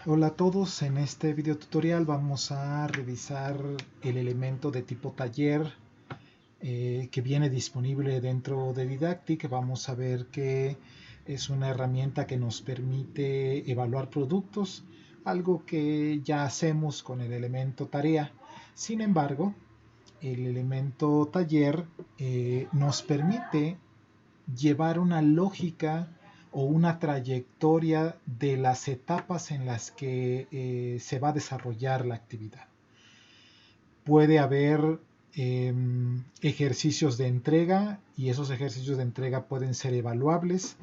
Hola a todos, en este video tutorial vamos a revisar el elemento de tipo taller que viene disponible dentro de Didactic. Vamos a ver que es una herramienta que nos permite evaluar productos, algo que ya hacemos con el elemento tarea. Sin embargo, el elemento taller nos permite llevar una lógica o una trayectoria de las etapas en las que se va a desarrollar la actividad. Puede haber ejercicios de entrega y esos ejercicios de entrega pueden ser evaluables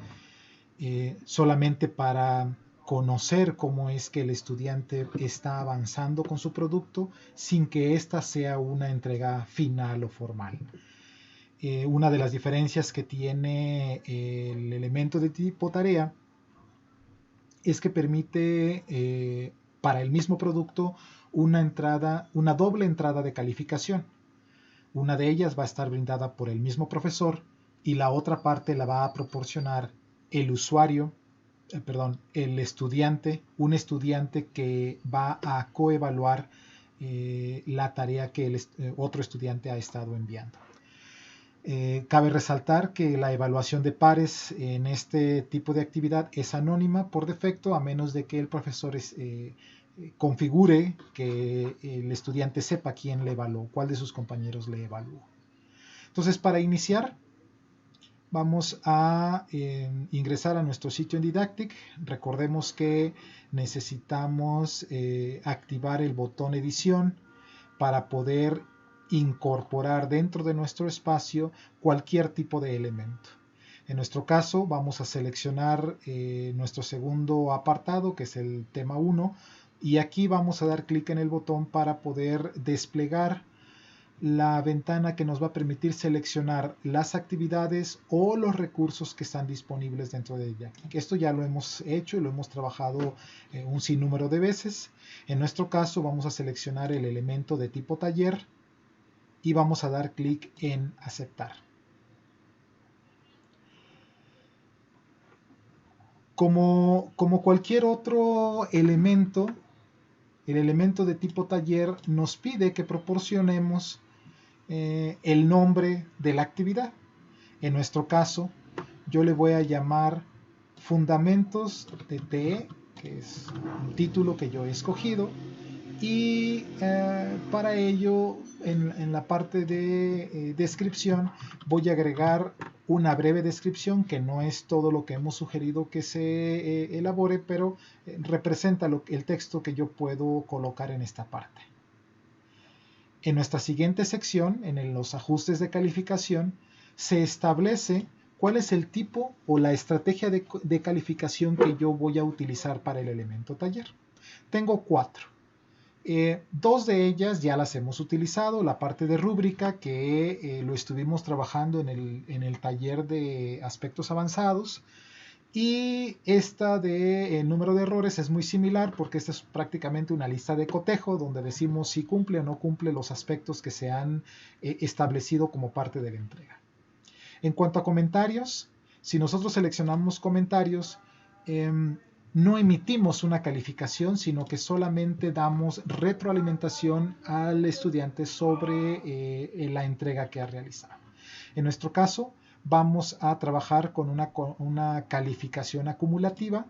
solamente para conocer cómo es que el estudiante está avanzando con su producto sin que ésta sea una entrega final o formal. Una de las diferencias que tiene el elemento de tipo tarea es que permite para el mismo producto una doble entrada de calificación. Una de ellas va a estar brindada por el mismo profesor y la otra parte la va a proporcionar el usuario, el estudiante, un estudiante que va a coevaluar la tarea que el otro estudiante ha estado enviando. Cabe resaltar que la evaluación de pares en este tipo de actividad es anónima por defecto, a menos de que el profesor configure que el estudiante sepa quién le evaluó, cuál de sus compañeros le evaluó. Entonces, para iniciar, vamos a ingresar a nuestro sitio en Didactic. Recordemos que necesitamos activar el botón edición para poder incorporar dentro de nuestro espacio cualquier tipo de elemento. En nuestro caso vamos a seleccionar nuestro segundo apartado, que es el tema 1, y aquí vamos a dar clic en el botón para poder desplegar la ventana que nos va a permitir seleccionar las actividades o los recursos que están disponibles dentro de Didactic. Esto ya lo hemos hecho y lo hemos trabajado un sinnúmero de veces. En nuestro caso vamos a seleccionar el elemento de tipo taller y vamos a dar clic en aceptar. Como cualquier otro elemento, el elemento de tipo taller nos pide que proporcionemos el nombre de la actividad. En nuestro caso, yo le voy a llamar Fundamentos de TE, que es un título que yo he escogido, y para ello en la parte de descripción voy a agregar una breve descripción que no es todo lo que hemos sugerido que se elabore, pero representa el texto que yo puedo colocar en esta parte. En nuestra siguiente sección, en los ajustes de calificación, se establece cuál es el tipo o la estrategia de calificación que yo voy a utilizar para el elemento taller. Tengo 4. Dos de ellas ya las hemos utilizado, la parte de rúbrica que lo estuvimos trabajando en el taller de aspectos avanzados, y esta de número de errores es muy similar porque esta es prácticamente una lista de cotejo donde decimos si cumple o no cumple los aspectos que se han establecido como parte de la entrega. En cuanto a comentarios, si nosotros seleccionamos comentarios, no emitimos una calificación, sino que solamente damos retroalimentación al estudiante sobre la entrega que ha realizado. En nuestro caso, vamos a trabajar con una calificación acumulativa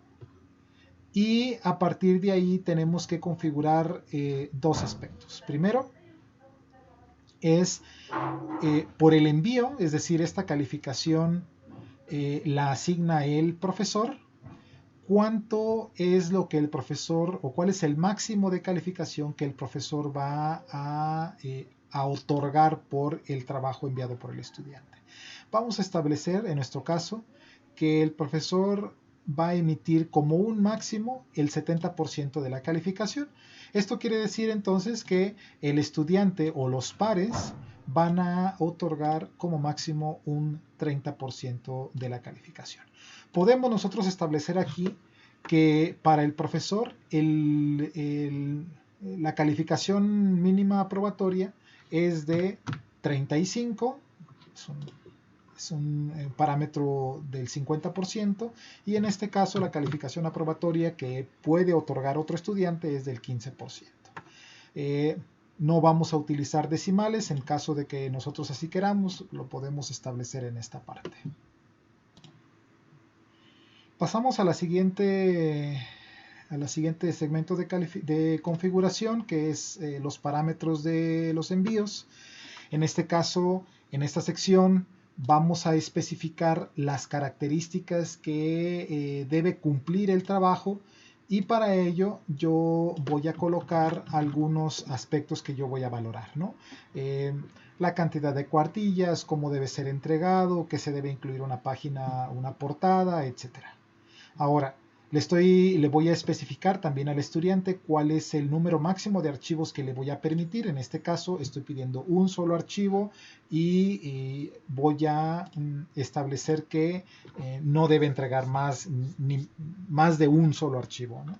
y a partir de ahí tenemos que configurar dos aspectos. Primero es por el envío, es decir, esta calificación la asigna el profesor. ¿Cuánto es lo que el profesor o cuál es el máximo de calificación que el profesor va a otorgar por el trabajo enviado por el estudiante? Vamos a establecer, en nuestro caso, que el profesor va a emitir como un máximo el 70% de la calificación. Esto quiere decir entonces que el estudiante o los pares van a otorgar como máximo un 30% de la calificación. Podemos nosotros establecer aquí que para el profesor la calificación mínima aprobatoria es de 35, es un parámetro del 50%, y en este caso la calificación aprobatoria que puede otorgar otro estudiante es del 15%. No vamos a utilizar decimales, en caso de que nosotros así queramos, lo podemos establecer en esta parte. Pasamos a la siguiente segmento de configuración, que es los parámetros de los envíos. En este caso, en esta sección, vamos a especificar las características que debe cumplir el trabajo, y para ello yo voy a colocar algunos aspectos que yo voy a valorar, ¿no? La cantidad de cuartillas, cómo debe ser entregado, qué se debe incluir una página, una portada, etcétera. Ahora, le voy a especificar también al estudiante cuál es el número máximo de archivos que le voy a permitir. En este caso estoy pidiendo un solo archivo, y voy a establecer que no debe entregar más de un solo archivo, ¿no?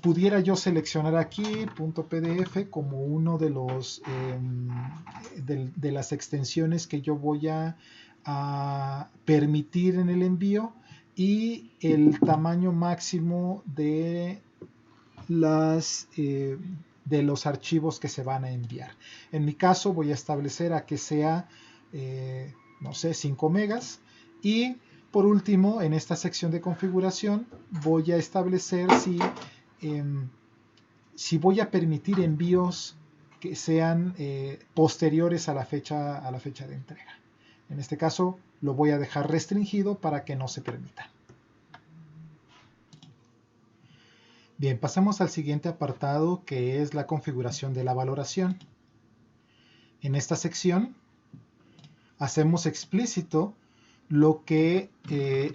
Pudiera yo seleccionar aquí .pdf como uno de los de las extensiones que yo voy a permitir en el envío, y el tamaño máximo de los archivos que se van a enviar. En mi caso voy a establecer a que sea no sé, 5 megas, y por último, en esta sección de configuración voy a establecer si voy a permitir envíos que sean posteriores a la fecha de entrega. En este caso lo voy a dejar restringido para que no se permita. Bien, pasemos al siguiente apartado, que es la configuración de la valoración. En esta sección hacemos explícito lo que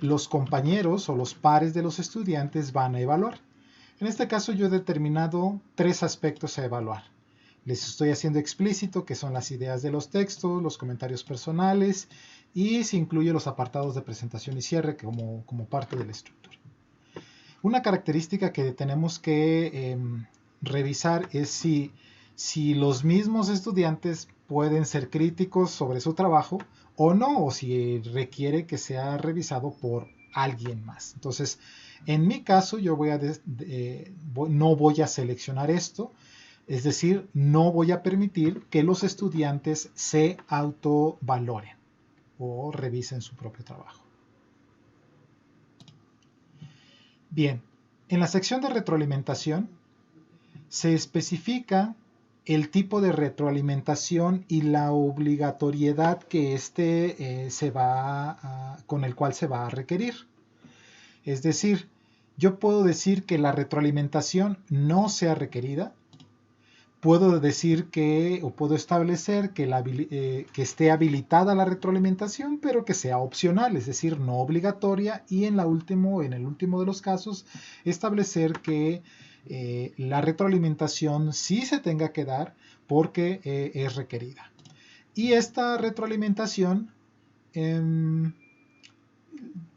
los compañeros o los pares de los estudiantes van a evaluar. En este caso yo he determinado 3 aspectos a evaluar. Les estoy haciendo explícito que son las ideas de los textos, los comentarios personales, y se incluye los apartados de presentación y cierre como parte de la estructura. Una característica que tenemos que revisar es si los mismos estudiantes pueden ser críticos sobre su trabajo o no, o si requiere que sea revisado por alguien más. Entonces, en mi caso, yo no voy a seleccionar esto, es decir, no voy a permitir que los estudiantes se autovaloren o revisen su propio trabajo. Bien, en la sección de retroalimentación se especifica el tipo de retroalimentación y la obligatoriedad que con el cual se va a requerir. Es decir, yo puedo decir que la retroalimentación no sea requerida, puedo decir o puedo establecer que esté habilitada la retroalimentación, pero que sea opcional, es decir, no obligatoria, y en el último de los casos, establecer que la retroalimentación sí se tenga que dar porque es requerida. Y esta retroalimentación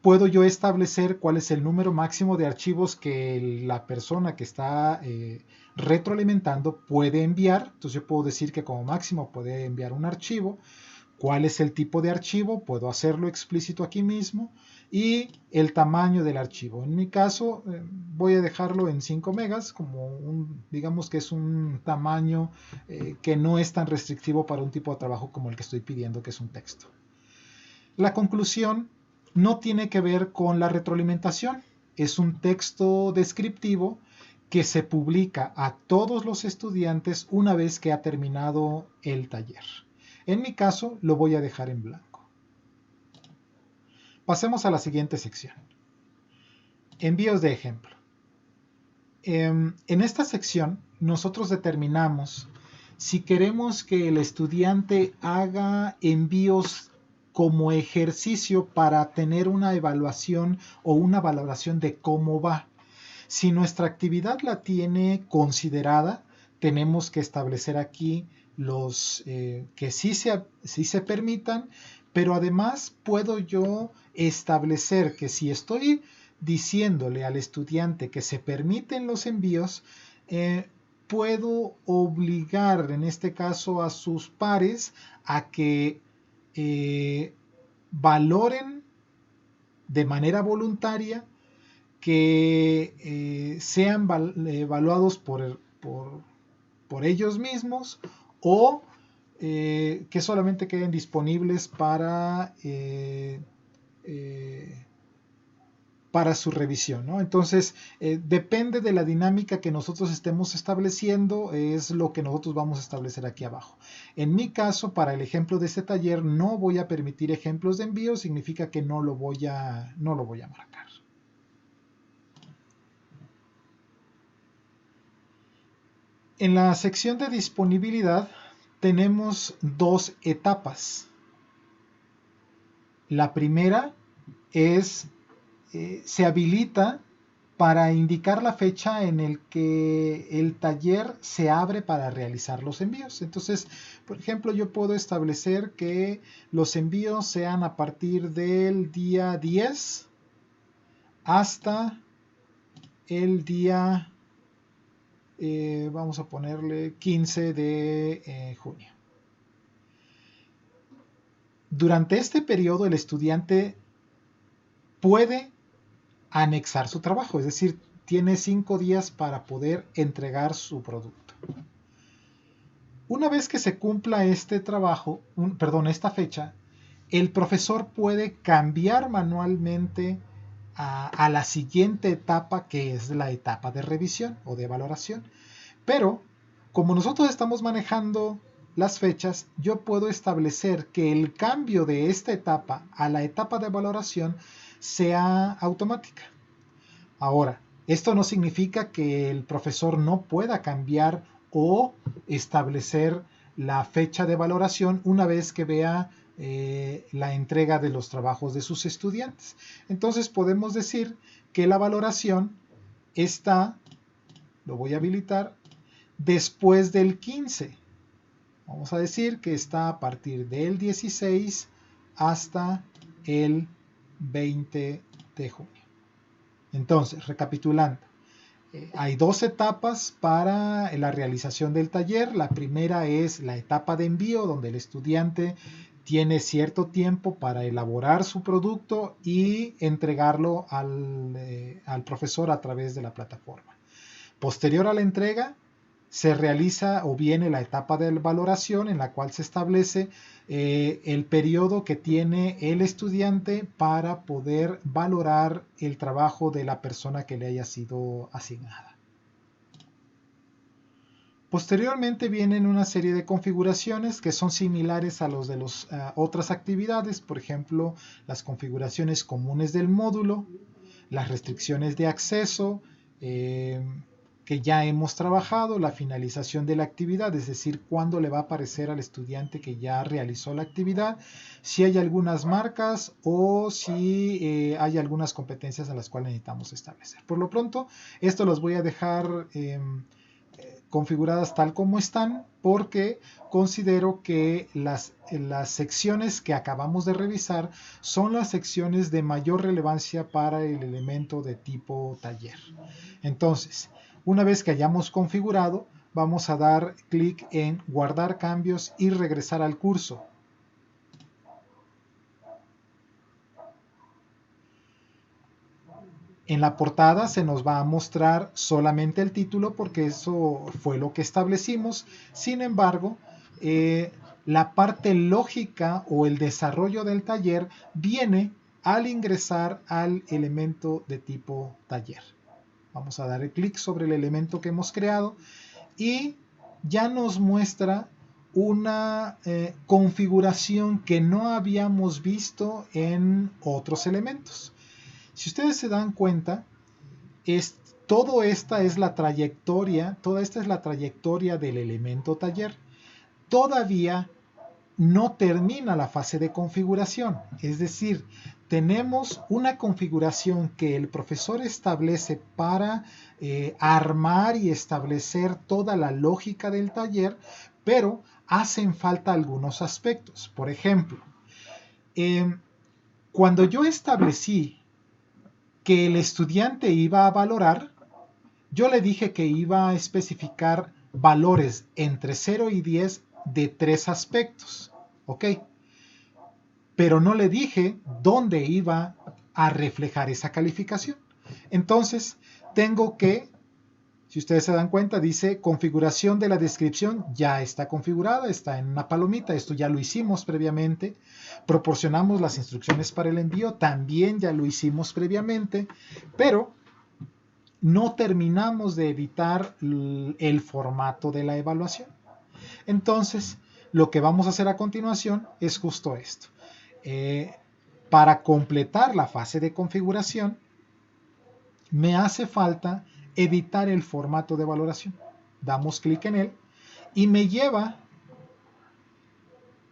puedo yo establecer cuál es el número máximo de archivos que la persona que está retroalimentando puede enviar. Entonces yo puedo decir que como máximo puede enviar un archivo. ¿Cuál es el tipo de archivo? Puedo hacerlo explícito aquí mismo. Y el tamaño del archivo. En mi caso voy a dejarlo en 5 megas, digamos que es un tamaño que no es tan restrictivo para un tipo de trabajo como el que estoy pidiendo, que es un texto. La conclusión no tiene que ver con la retroalimentación. Es un texto descriptivo que se publica a todos los estudiantes una vez que ha terminado el taller. En mi caso, lo voy a dejar en blanco. Pasemos a la siguiente sección. Envíos de ejemplo. En esta sección, nosotros determinamos si queremos que el estudiante haga envíos como ejercicio para tener una evaluación o una valoración de cómo va. Si nuestra actividad la tiene considerada, tenemos que establecer aquí los que sí se permitan, pero además puedo yo establecer que si estoy diciéndole al estudiante que se permiten los envíos, puedo obligar en este caso a sus pares a que valoren de manera voluntaria, que sean evaluados por ellos mismos, o que solamente queden disponibles para su revisión, ¿no? Entonces, depende de la dinámica que nosotros estemos estableciendo, es lo que nosotros vamos a establecer aquí abajo. En mi caso, para el ejemplo de este taller, no voy a permitir ejemplos de envío, significa que no lo voy a marcar. En la sección de disponibilidad tenemos dos etapas. La primera es, se habilita para indicar la fecha en el que el taller se abre para realizar los envíos. Entonces, por ejemplo, yo puedo establecer que los envíos sean a partir del día 10 hasta el día, vamos a ponerle 15 de junio. Durante este periodo el estudiante puede anexar su trabajo, es decir, tiene 5 días para poder entregar su producto. Una vez que se cumpla este trabajo, esta fecha, el profesor puede cambiar manualmente a la siguiente etapa, que es la etapa de revisión o de valoración. Pero, como nosotros estamos manejando las fechas, yo puedo establecer que el cambio de esta etapa a la etapa de valoración sea automática. Ahora, esto no significa que el profesor no pueda cambiar o establecer la fecha de valoración una vez que vea la entrega de los trabajos de sus estudiantes. Entonces podemos decir que la valoración está, lo voy a habilitar, después del 15. Vamos a decir que está a partir del 16 hasta el 20 de junio. Entonces, recapitulando, hay dos etapas para la realización del taller. La primera es la etapa de envío, donde el estudiante tiene cierto tiempo para elaborar su producto y entregarlo al profesor a través de la plataforma. Posterior a la entrega, se realiza o viene la etapa de valoración, en la cual se establece el periodo que tiene el estudiante para poder valorar el trabajo de la persona que le haya sido asignada. Posteriormente vienen una serie de configuraciones que son similares a los de las otras actividades, por ejemplo, las configuraciones comunes del módulo, las restricciones de acceso, que ya hemos trabajado, la finalización de la actividad, es decir, cuándo le va a aparecer al estudiante que ya realizó la actividad, si hay algunas marcas o si hay algunas competencias a las cuales necesitamos establecer. Por lo pronto, esto los voy a dejar configuradas tal como están, porque considero que las secciones que acabamos de revisar son las secciones de mayor relevancia para el elemento de tipo taller. Entonces, una vez que hayamos configurado, vamos a dar clic en guardar cambios y regresar al curso. En la portada se nos va a mostrar solamente el título porque eso fue lo que establecimos. Sin embargo, la parte lógica o el desarrollo del taller viene al ingresar al elemento de tipo taller. Vamos a dar clic sobre el elemento que hemos creado y ya nos muestra una configuración que no habíamos visto en otros elementos. Si ustedes se dan cuenta, toda esta es la trayectoria del elemento taller. Todavía no termina la fase de configuración, es decir, tenemos una configuración que el profesor establece para armar y establecer toda la lógica del taller, pero hacen falta algunos aspectos. Por ejemplo, cuando yo establecí que el estudiante iba a valorar, yo le dije que iba a especificar valores entre 0 y 10 de 3 aspectos. ¿Ok? pero no le dije dónde iba a reflejar esa calificación. Entonces, tengo que, si ustedes se dan cuenta, dice configuración de la descripción, ya está configurada, está en una palomita, esto ya lo hicimos previamente. Proporcionamos las instrucciones para el envío, también ya lo hicimos previamente, pero no terminamos de editar el formato de la evaluación. Entonces, lo que vamos a hacer a continuación es justo esto. Para completar la fase de configuración, me hace falta editar el formato de valoración. Damos clic en él y me lleva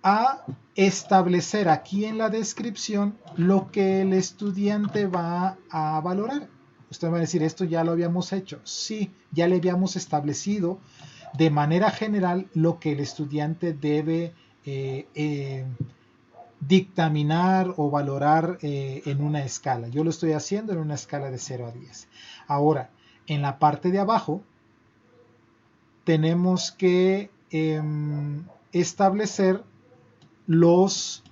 a establecer aquí en la descripción lo que el estudiante va a valorar. Usted va a decir, esto ya lo habíamos hecho. Sí, ya le habíamos establecido de manera general lo que el estudiante debe dictaminar o valorar en una escala. Yo lo estoy haciendo en una escala de 0 a 10. Ahora, en la parte de abajo, tenemos que establecer los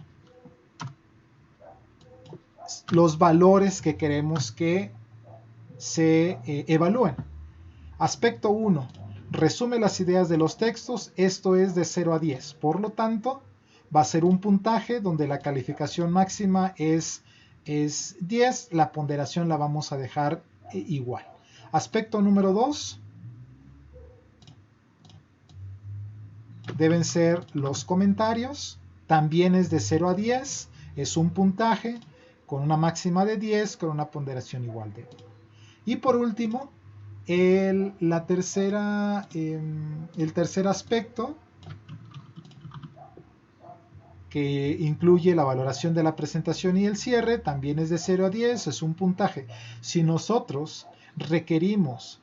valores que queremos que se evalúen. Aspecto 1. Resume las ideas de los textos. Esto es de 0 a 10. Por lo tanto, va a ser un puntaje donde la calificación máxima es 10. La ponderación la vamos a dejar igual. Aspecto número 2. Deben ser los comentarios. También es de 0 a 10. Es un puntaje con una máxima de 10 con una ponderación igual de 1. Y por último, el tercer aspecto, que incluye la valoración de la presentación y el cierre, también es de 0 a 10, es un puntaje. Si nosotros requerimos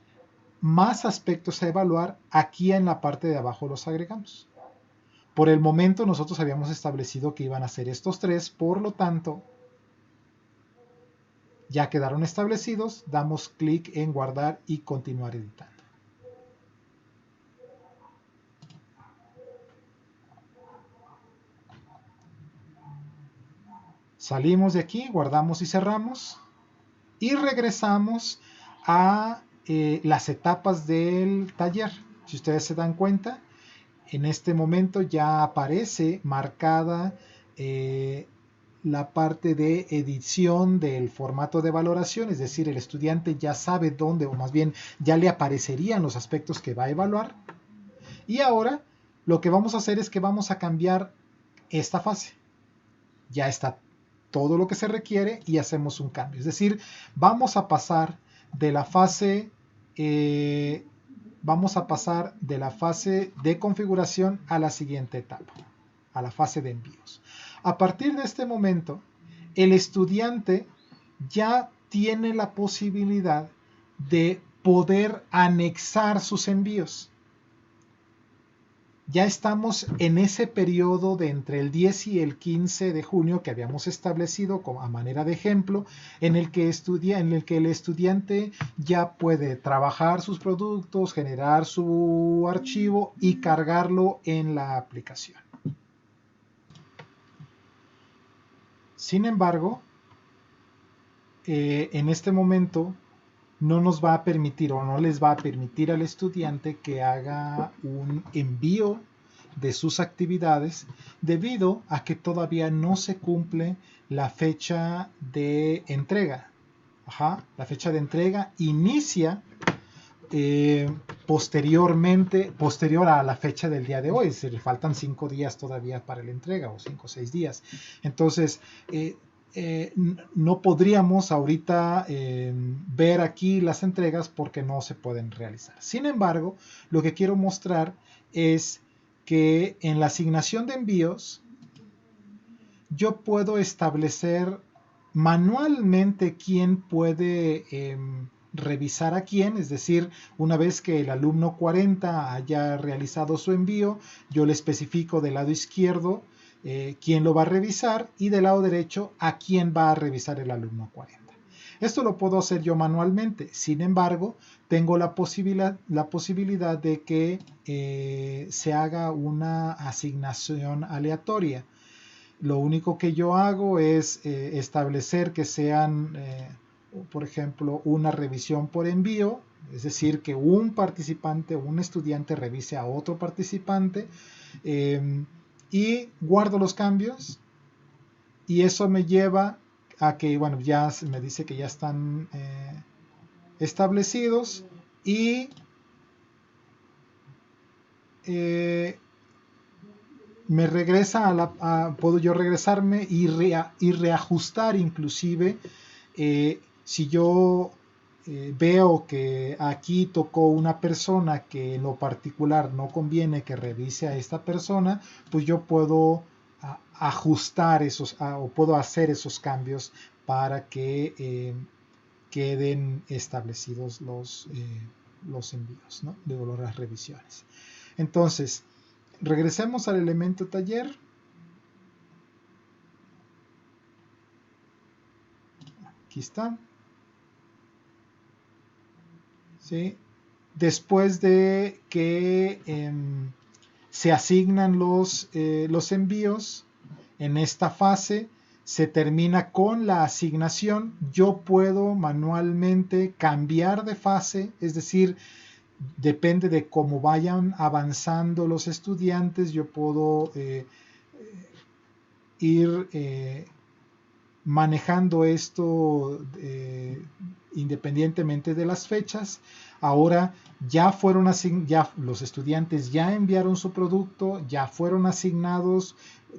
más aspectos a evaluar, aquí en la parte de abajo los agregamos. Por el momento nosotros habíamos establecido que iban a ser estos 3, por lo tanto, ya quedaron establecidos, damos clic en guardar y continuar editando. Salimos de aquí, guardamos y cerramos y regresamos a las etapas del taller. Si ustedes se dan cuenta, en este momento ya aparece marcada la parte de edición del formato de valoración, es decir, el estudiante ya sabe dónde, o más bien ya le aparecerían los aspectos que va a evaluar. Y ahora lo que vamos a hacer es que vamos a cambiar esta fase. Ya está todo lo que se requiere y hacemos un cambio. Es decir, vamos a pasar de la fase de configuración a la siguiente etapa, a la fase de envíos. A partir de este momento, el estudiante ya tiene la posibilidad de poder anexar sus envíos. Ya estamos en ese periodo de entre el 10 y el 15 de junio que habíamos establecido como a manera de ejemplo, en el que el estudiante ya puede trabajar sus productos, generar su archivo y cargarlo en la aplicación. Sin embargo, en este momento no nos va a permitir o no les va a permitir al estudiante que haga un envío de sus actividades debido a que todavía no se cumple la fecha de entrega. La fecha de entrega inicia posterior a la fecha del día de hoy, es decir, faltan 5 días todavía para la entrega o 5 o 6 días. Entonces, no podríamos ahorita ver aquí las entregas porque no se pueden realizar. Sin embargo, lo que quiero mostrar es que en la asignación de envíos yo puedo establecer manualmente quién puede revisar a quién, es decir, una vez que el alumno 40 haya realizado su envío, yo le especifico del lado izquierdo quién lo va a revisar y del lado derecho a quién va a revisar el alumno 40. Esto lo puedo hacer yo manualmente, sin embargo, tengo la posibilidad de que se haga una asignación aleatoria. Lo único que yo hago es establecer que sean, por ejemplo, una revisión por envío, es decir, que un participante, un estudiante revise a otro participante, y guardo los cambios, y eso me lleva a que, bueno, ya me dice que ya están establecidos, y me regresa puedo yo regresarme y reajustar inclusive, si yo veo que aquí tocó una persona que en lo particular no conviene que revise a esta persona, pues yo puedo ajustar o puedo hacer esos cambios para que queden establecidos los envíos, ¿no? De las revisiones. Entonces, regresemos al elemento taller. Aquí está. ¿Sí? Después de que se asignan los envíos, en esta fase se termina con la asignación. Yo puedo manualmente cambiar de fase, es decir, depende de cómo vayan avanzando los estudiantes, yo puedo ir manejando esto independientemente de las fechas. Ahora ya los estudiantes ya enviaron su producto, ya fueron asignados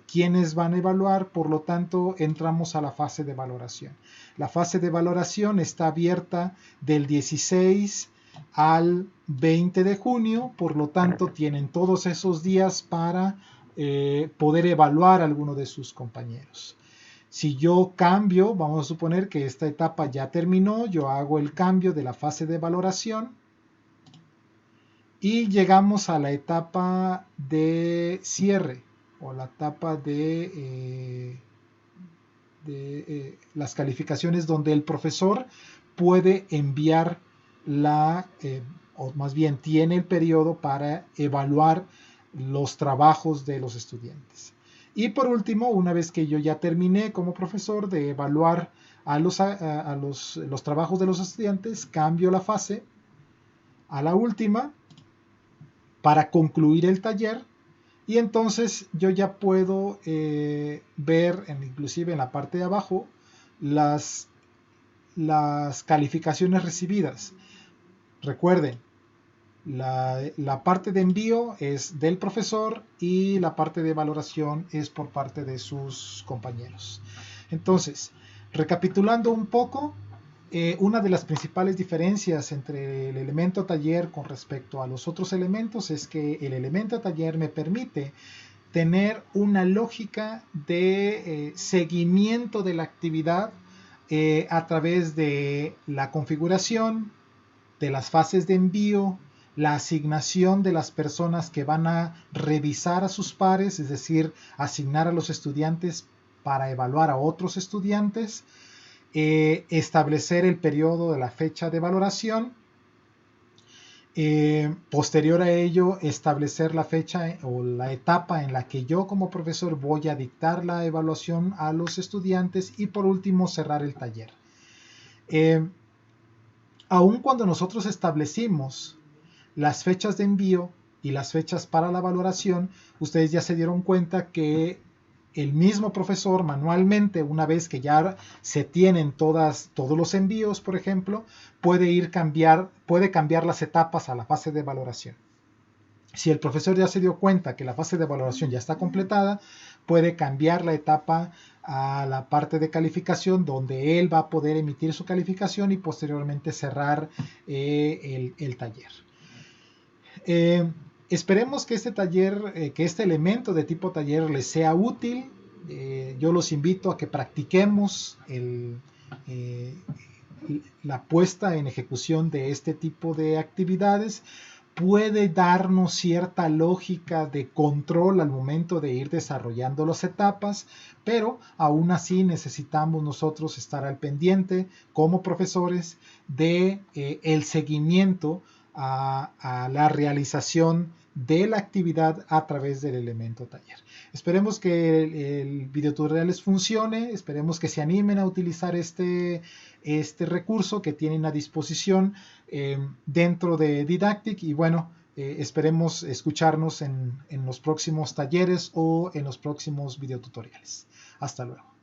quienes van a evaluar, por lo tanto entramos a la fase de valoración. La fase de valoración está abierta del 16 al 20 de junio, por lo tanto tienen todos esos días para poder evaluar a alguno de sus compañeros. Si yo cambio, vamos a suponer que esta etapa ya terminó, yo hago el cambio de la fase de valoración y llegamos a la etapa de cierre o la etapa de las calificaciones, donde el profesor puede enviar o más bien tiene el periodo para evaluar los trabajos de los estudiantes. Y por último, una vez que yo ya terminé como profesor de evaluar los trabajos de los estudiantes, cambio la fase a la última para concluir el taller, y entonces yo ya puedo ver, inclusive en la parte de abajo, las calificaciones recibidas. Recuerden, la parte de envío es del profesor y la parte de valoración es por parte de sus compañeros. Entonces, recapitulando un poco, una de las principales diferencias entre el elemento taller con respecto a los otros elementos es que el elemento taller me permite tener una lógica de seguimiento de la actividad a través de la configuración, de las fases de envío, la asignación de las personas que van a revisar a sus pares, es decir, asignar a los estudiantes para evaluar a otros estudiantes, establecer el periodo de la fecha de valoración, posterior a ello establecer la fecha o la etapa en la que yo como profesor voy a dictar la evaluación a los estudiantes, y por último cerrar el taller. Aun cuando nosotros establecimos las fechas de envío y las fechas para la valoración, ustedes ya se dieron cuenta que el mismo profesor manualmente, una vez que ya se tienen todos los envíos, por ejemplo, puede cambiar las etapas a la fase de valoración. Si el profesor ya se dio cuenta que la fase de valoración ya está completada, puede cambiar la etapa a la parte de calificación, donde él va a poder emitir su calificación y posteriormente cerrar el taller. Esperemos que este taller, que este elemento de tipo taller les sea útil. Yo los invito a que practiquemos la puesta en ejecución de este tipo de actividades. Puede darnos cierta lógica de control al momento de ir desarrollando las etapas, pero aún así necesitamos nosotros estar al pendiente como profesores de el seguimiento a la realización de la actividad a través del elemento taller. Esperemos que el videotutorial les funcione, esperemos que se animen a utilizar este recurso que tienen a disposición dentro de Didactic, y bueno, esperemos escucharnos en los próximos talleres o en los próximos videotutoriales. Hasta luego.